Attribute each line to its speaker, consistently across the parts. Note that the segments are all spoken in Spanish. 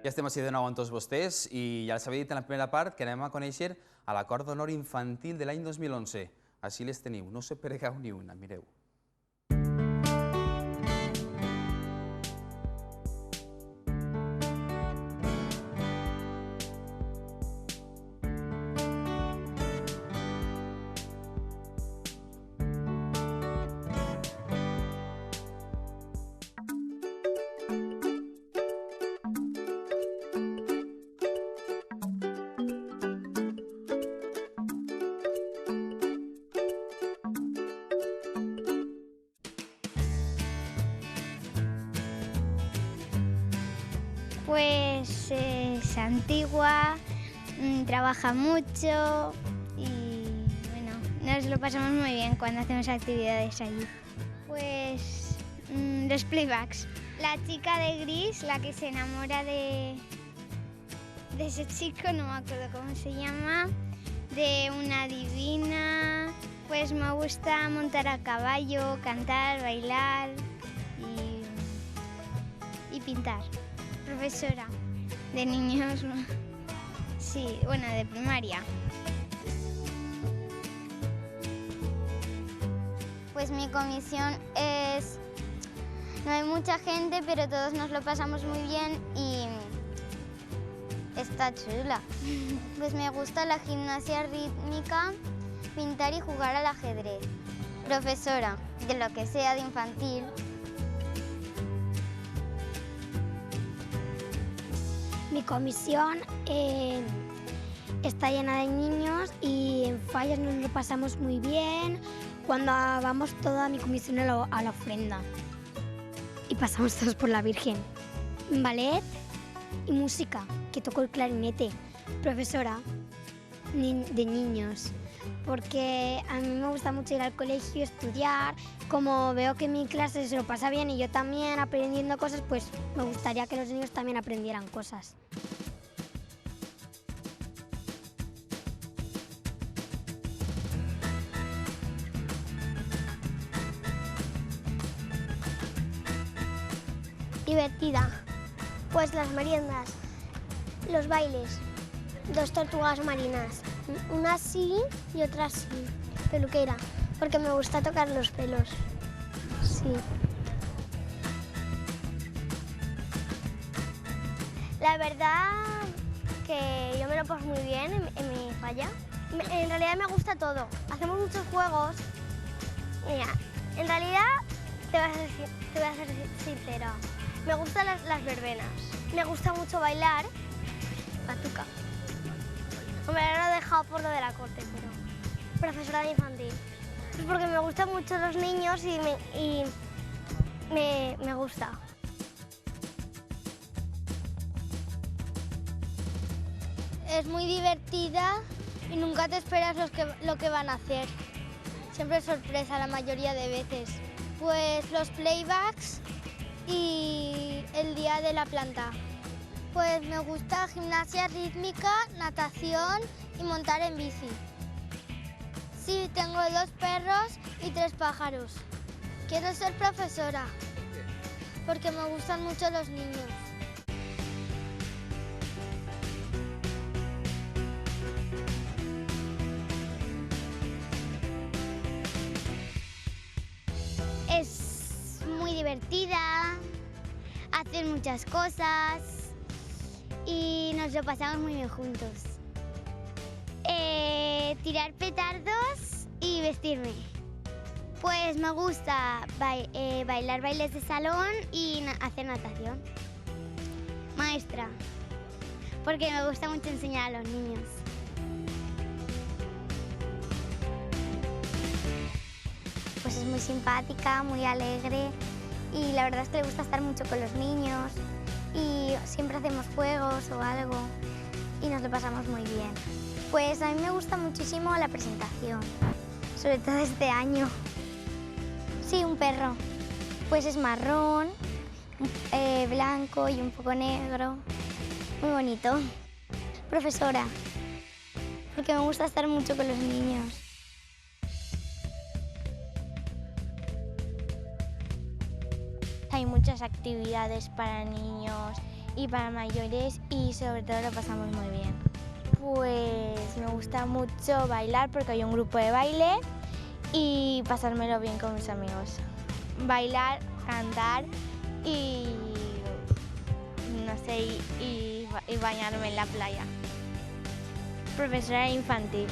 Speaker 1: Ja estem així de nou amb tots vostès i ja els havia dit en la primera part que anem a conèixer a l'acord d'honor infantil de l'any 2011. Així les teniu, no se perdeu ni una, mireu.
Speaker 2: Pues es antigua, trabaja mucho y bueno, nos lo pasamos muy bien cuando hacemos actividades allí. Pues los playbacks. La chica de gris, la que se enamora de ese chico, no me acuerdo cómo se llama, de una divina. Pues me gusta montar a caballo, cantar, bailar y pintar. Profesora de niños, sí, bueno, de primaria. Pues mi comisión es, no hay mucha gente, pero todos nos lo pasamos muy bien y está chula. Pues me gusta la gimnasia rítmica, pintar y jugar al ajedrez. Profesora de lo que sea de infantil.
Speaker 3: Mi comisión está llena de niños y en fallas nos lo pasamos muy bien cuando vamos toda mi comisión a la ofrenda y pasamos todos por la Virgen. Ballet y música, que toco el clarinete. Profesora de niños, porque a mí me gusta mucho ir al colegio, estudiar. Como veo que mi clase se lo pasa bien y yo también aprendiendo cosas, pues me gustaría que los niños también aprendieran cosas.
Speaker 2: Divertida. Pues las meriendas, los bailes, 2 tortugas marinas, una sí y otra sí, peluquera, porque me gusta tocar los pelos. Sí. La verdad que yo me lo paso muy bien en mi falla. En realidad me gusta todo. Hacemos muchos juegos. Mira, en realidad te voy a ser sincera. Me gustan las verbenas. Me gusta mucho bailar batuca. Hombre, ahora lo he dejado por lo de la corte, pero profesora de infantil. Pues porque me gustan mucho los niños y me gusta. Es muy divertida y nunca te esperas lo que van a hacer. Siempre es sorpresa la mayoría de veces. Pues los playbacks y el día de la planta. Pues me gusta gimnasia rítmica, natación y montar en bici. Sí, tengo 2 perros y 3 pájaros. Quiero ser profesora porque me gustan mucho los niños. Es muy divertida, hacer muchas cosas y nos lo pasamos muy bien juntos. Tirar petardos y vestirme. Pues me gusta bailar bailes de salón y hacer natación. Maestra, porque me gusta mucho enseñar a los niños. Pues es muy simpática, muy alegre y la verdad es que le gusta estar mucho con los niños y siempre hacemos juegos o algo y nos lo pasamos muy bien. Pues a mí me gusta muchísimo la presentación, sobre todo este año. Sí, un perro. Pues es marrón, blanco y un poco negro. Muy bonito. Profesora, porque me gusta estar mucho con los niños. Hay muchas actividades para niños
Speaker 4: y para mayores y sobre todo lo pasamos muy bien. Pues me gusta mucho bailar porque hay un grupo de baile y pasármelo bien con mis amigos. Bailar, cantar y no sé, y bañarme en la playa. Profesora infantil.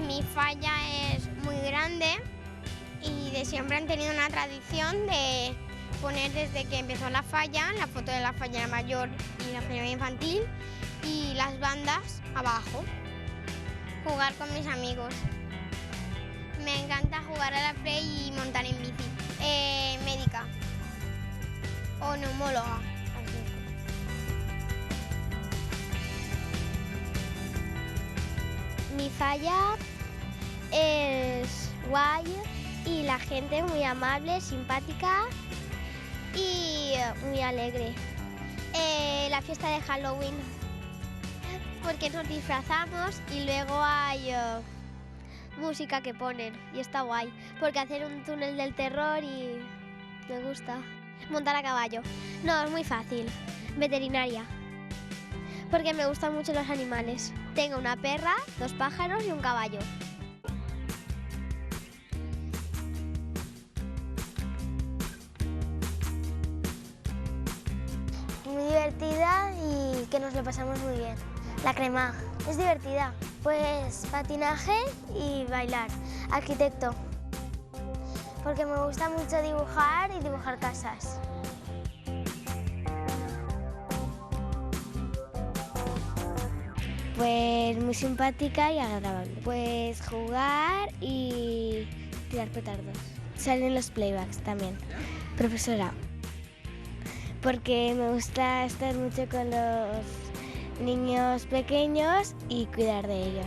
Speaker 2: Mi falla es muy grande y de siempre han tenido una tradición de poner desde que empezó la falla, la foto de la falla mayor y la falla infantil y las bandas abajo. Jugar con mis amigos. Me encanta jugar a la play y montar en bici. Médica o neumóloga.
Speaker 4: Mi falla es guay y la gente muy amable, simpática y muy alegre. La fiesta de Halloween, porque nos disfrazamos y luego hay música que ponen y está guay, porque hacer un túnel del terror y me gusta. Montar a caballo, no, es muy fácil. Veterinaria, porque me gustan mucho los animales. Tengo una perra, 2 pájaros y un caballo.
Speaker 2: Muy divertida y que nos lo pasamos muy bien. La crema es divertida. Pues patinaje y bailar. Arquitecto, porque me gusta mucho dibujar y dibujar casas.
Speaker 4: Pues muy simpática y agradable. Pues jugar y tirar petardos. Salen los playbacks también. Profesora, porque me gusta estar mucho con los niños pequeños y cuidar de ellos.